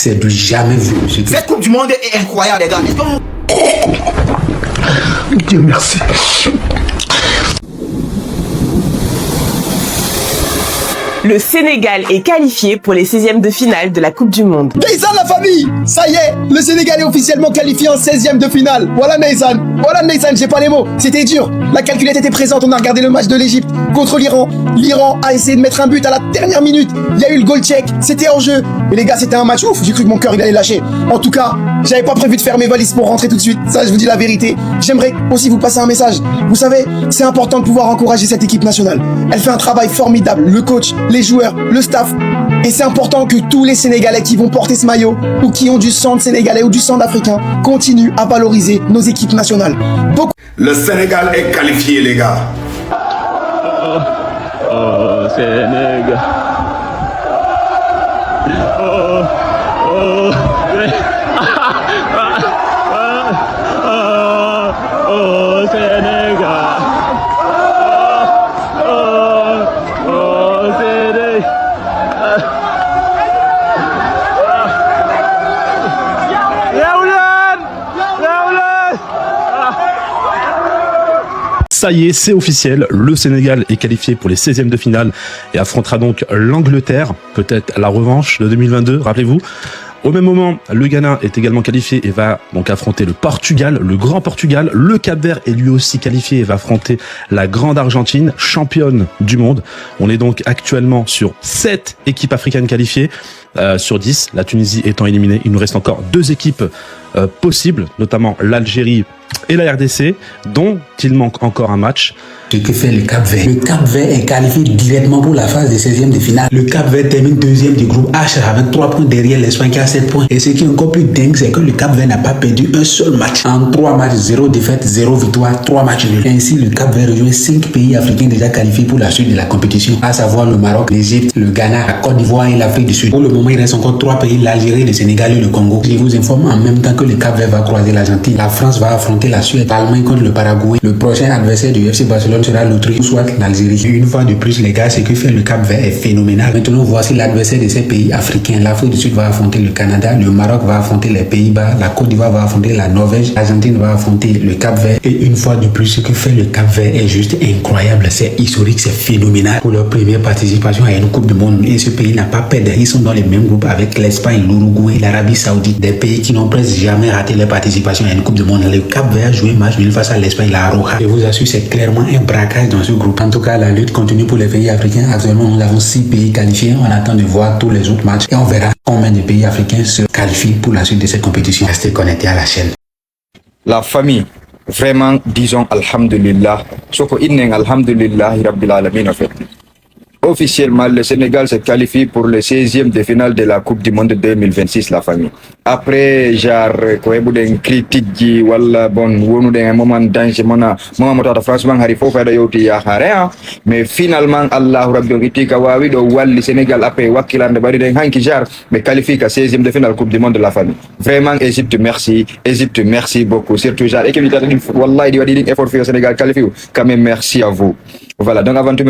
C'est du jamais vu. Cette Coupe du Monde est incroyable, les gars. Dieu merci. Le Sénégal est qualifié pour les 16e de finale de la Coupe du Monde. Neysan la famille, ça y est, le Sénégal est officiellement qualifié en 16e de finale. Voilà Neysan, j'ai pas les mots, c'était dur. La calculette était présente, on a regardé le match de l'Égypte contre l'Iran. L'Iran a essayé de mettre un but à la dernière minute. Il y a eu le goal check, c'était en jeu. Mais les gars, c'était un match ouf, j'ai cru que mon cœur il allait lâcher. En tout cas, j'avais pas prévu de faire mes valises pour rentrer tout de suite. Ça, je vous dis la vérité. J'aimerais aussi vous passer un message. Vous savez, c'est important de pouvoir encourager cette équipe nationale. Elle fait un travail formidable, le coach, les joueurs, le staff. Et c'est important que tous les Sénégalais qui vont porter ce maillot ou qui ont du sang de Sénégalais ou du sang d'Africain continuent à valoriser nos équipes nationales. Le Sénégal est qualifié, les gars. Oh, Sénégal. Ça y est, c'est officiel, le Sénégal est qualifié pour les 16e de finale et affrontera donc l'Angleterre, peut-être la revanche de 2022, rappelez-vous. Au même moment, le Ghana est également qualifié et va donc affronter le Portugal, le grand Portugal. Le Cap-Vert est lui aussi qualifié et va affronter la grande Argentine, championne du monde. On est donc actuellement sur 7 équipes africaines qualifiées sur 10, la Tunisie étant éliminée. Il nous reste encore 2 équipes possibles, notamment l'Algérie et la RDC, dont il manque encore un match. Ce que fait le Cap-Vert. Le Cap-Vert est qualifié directement pour la phase des 16e de finale. Le Cap-Vert termine deuxième du groupe H avec 3 points derrière l'Espagne qui a 7 points. Et ce qui est encore plus dingue, c'est que le Cap-Vert n'a pas perdu un seul match. En 3 matchs, 0 défaite, 0 victoire, 3 matchs nuls. Ainsi, le Cap-Vert rejoint 5 pays africains déjà qualifiés pour la suite de la compétition, à savoir le Maroc, l'Égypte, le Ghana, la Côte d'Ivoire et l'Afrique du Sud. Pour le moment, il reste encore 3 pays, l'Algérie, le Sénégal et le Congo. Je vous informe en même temps que le Cap-Vert va croiser l'Argentine. La France va affronter la Suède, l'Allemagne contre le Paraguay. Le prochain adversaire du FC Barcelone sera l'Autriche, soit l'Algérie. Une fois de plus, les gars, ce que fait le Cap-Vert est phénoménal. Maintenant, voici l'adversaire de ces pays africains. L'Afrique du Sud va affronter le Canada, le Maroc va affronter les Pays-Bas, la Côte d'Ivoire va affronter la Norvège, l'Argentine va affronter le Cap-Vert. Et une fois de plus, ce que fait le Cap-Vert est juste incroyable. C'est historique, c'est phénoménal. Pour leur première participation à une Coupe du Monde, et ce pays n'a pas perdu. Ils sont dans les mêmes groupes avec l'Espagne, l'Uruguay, l'Arabie Saoudite, des pays qui n'ont presque jamais raté leur participation à une Coupe du Monde. Le Cap-Vert a joué match nul face à l'Espagne, la Roja. Je vous assure, c'est clairement un braquage dans ce groupe. En tout cas, la lutte continue pour les pays africains. Actuellement, nous avons 6 pays qualifiés. On attend de voir tous les autres matchs et on verra combien de pays africains se qualifient pour la suite de cette compétition. Restez connectés à la chaîne. La famille, vraiment, disons Alhamdulillah. Soko inneng Alhamdulillah Rabbil Alamin en fait. Officiellement, le Sénégal se qualifie pour le 16e de finale de la Coupe du Monde 2026, la famille. Après, genre, quoi, une critique, wala bon, on a un moment danger, moment franchement, il faut faire de yoti ya mais finalement, Allah Rabbi critique wawi do wali Sénégal après wakilan de bari den hanki jar, mais qualifie à 16e de finale Coupe du Monde de la famille. Vraiment, Égypte, merci beaucoup. Surtout, genre, et que wallah, il doit dire effort pour le Sénégal qualifié. Quand même, merci à vous. Voilà, donc avant tout,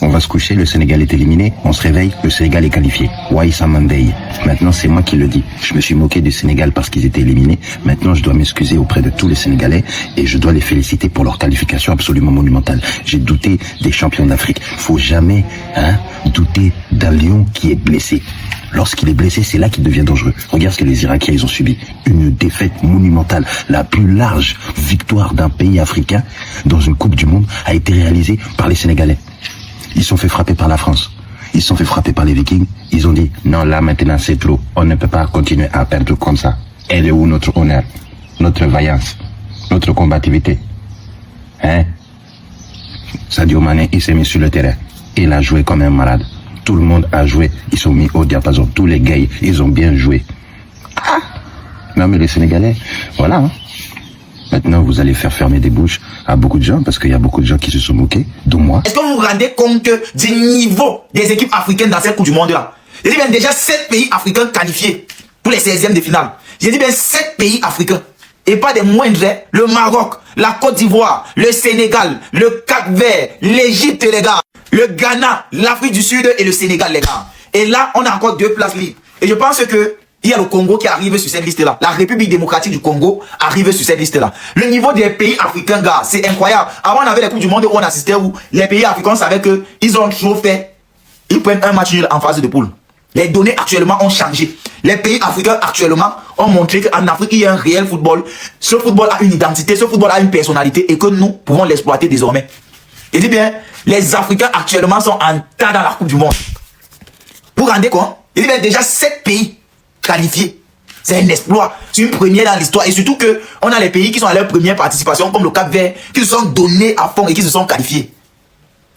on va se coucher, le Sénégal est éliminé, on se réveille, le Sénégal est qualifié. Waïssa Mandei. Maintenant, c'est moi qui le dis. Je me suis moqué du Sénégal parce qu'ils étaient éliminés. Maintenant, je dois m'excuser auprès de tous les Sénégalais et je dois les féliciter pour leur qualification absolument monumentale. J'ai douté des champions d'Afrique. Faut jamais, douter d'un lion qui est blessé. Lorsqu'il est blessé, c'est là qu'il devient dangereux. Regarde ce que les Irakiens, ils ont subi. Une défaite monumentale. La plus large victoire d'un pays africain dans une Coupe du Monde a été réalisée par les Sénégalais. Ils sont fait frapper par la France. Ils sont fait frapper par les Vikings. Ils ont dit, non, là, maintenant, c'est trop. On ne peut pas continuer à perdre comme ça. Elle est où notre honneur, notre vaillance, notre combativité? Sadio Mané, il s'est mis sur le terrain. Il a joué comme un malade. Tout le monde a joué. Ils sont mis au diapason. Tous les gars, ils ont bien joué. Non, mais les Sénégalais, voilà. Maintenant, vous allez faire fermer des bouches à beaucoup de gens parce qu'il y a beaucoup de gens qui se sont moqués, dont moi. Est-ce que vous vous rendez compte du niveau des équipes africaines dans cette Coupe du Monde là? J'ai dit bien déjà 7 pays africains qualifiés pour les 16e de finale. J'ai dit bien 7 pays africains. Et pas des moindres, le Maroc, la Côte d'Ivoire, le Sénégal, le Cap-Vert, l'Égypte les gars, le Ghana, l'Afrique du Sud et le Sénégal les gars. Et là, on a encore 2 places libres. Et je pense que il y a le Congo qui arrive sur cette liste-là. La République démocratique du Congo arrive sur cette liste-là. Le niveau des pays africains, gars, c'est incroyable. Avant, on avait les Coupes du Monde où on assistait, où les pays africains savaient qu'ils ont toujours fait. Ils prennent un match nul en phase de poule. Les données actuellement ont changé. Les pays africains actuellement ont montré qu'en Afrique, il y a un réel football. Ce football a une identité, ce football a une personnalité et que nous pouvons l'exploiter désormais. Et dis bien, les Africains actuellement sont en tas dans la Coupe du Monde. Vous vous rendez compte? Il y a déjà 7 pays qualifiés. C'est un exploit. C'est une première dans l'histoire. Et surtout que on a les pays qui sont à leur première participation, comme le Cap-Vert, qui se sont donnés à fond et qui se sont qualifiés.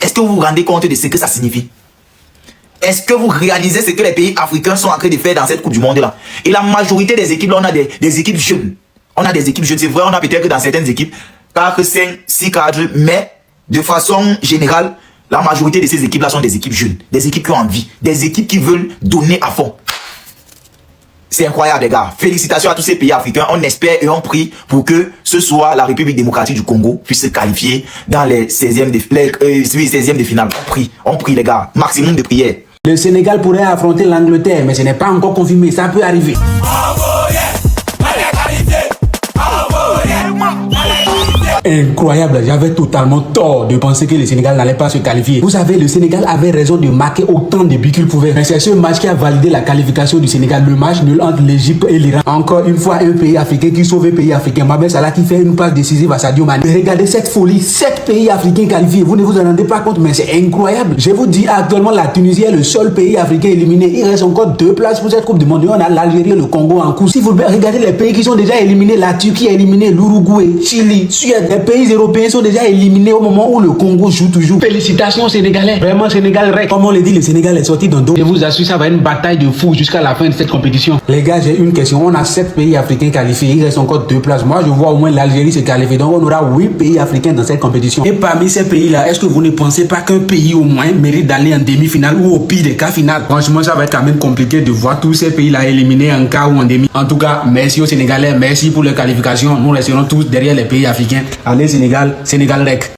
Est-ce que vous vous rendez compte de ce que ça signifie? Est-ce que vous réalisez ce que les pays africains sont en train de faire dans cette Coupe du Monde-là? Et la majorité des équipes, là, on a des équipes jeunes. On a des équipes jeunes. C'est vrai, on a peut-être que dans certaines équipes, 4, 5, 6 cadres, mais de façon générale, la majorité de ces équipes-là sont des équipes jeunes. Des équipes qui ont envie. Des équipes qui veulent donner à fond. C'est incroyable, les gars. Félicitations à tous ces pays africains. On espère et on prie pour que ce soit la République démocratique du Congo puisse se qualifier dans les 16e de finale. On prie, les gars. Maximum de prières. Le Sénégal pourrait affronter l'Angleterre, mais ce n'est pas encore confirmé. Ça peut arriver. Incroyable, j'avais totalement tort de penser que le Sénégal n'allait pas se qualifier. Vous savez, le Sénégal avait raison de marquer autant de buts qu'il pouvait. Mais c'est ce match qui a validé la qualification du Sénégal, le match nul entre l'Égypte et l'Iran. Encore une fois, un pays africain qui sauve un pays africain. Mohamed Salah qui fait une passe décisive à Sadio Mané. Regardez cette folie, 7 pays africains qualifiés. Vous ne vous en rendez pas compte, mais c'est incroyable. Je vous dis, actuellement, la Tunisie est le seul pays africain éliminé. Il reste encore 2 places pour cette Coupe du Monde. On a l'Algérie et le Congo en cours. Si vous regardez les pays qui sont déjà éliminés, la Turquie est éliminée, l'Uruguay, Chili, Suède. Les pays européens sont déjà éliminés au moment où le Congo joue toujours. Félicitations Sénégalais. Vraiment Sénégal rec. Comme on le dit, le Sénégal est sorti d'un dos. Je vous assure, ça va être une bataille de fou jusqu'à la fin de cette compétition. Les gars, j'ai une question. On a 7 pays africains qualifiés. Il reste encore 2 places. Moi, je vois au moins l'Algérie se qualifier. Donc, on aura 8 pays africains dans cette compétition. Et parmi ces pays-là, est-ce que vous ne pensez pas qu'un pays au moins mérite d'aller en demi-finale ou au pire des cas finales? Franchement, ça va être quand même compliqué de voir tous ces pays-là éliminés en quart ou en demi. En tout cas, merci aux Sénégalais. Merci pour les qualifications. Nous resterons tous derrière les pays africains. Allez Sénégal, Sénégal rec.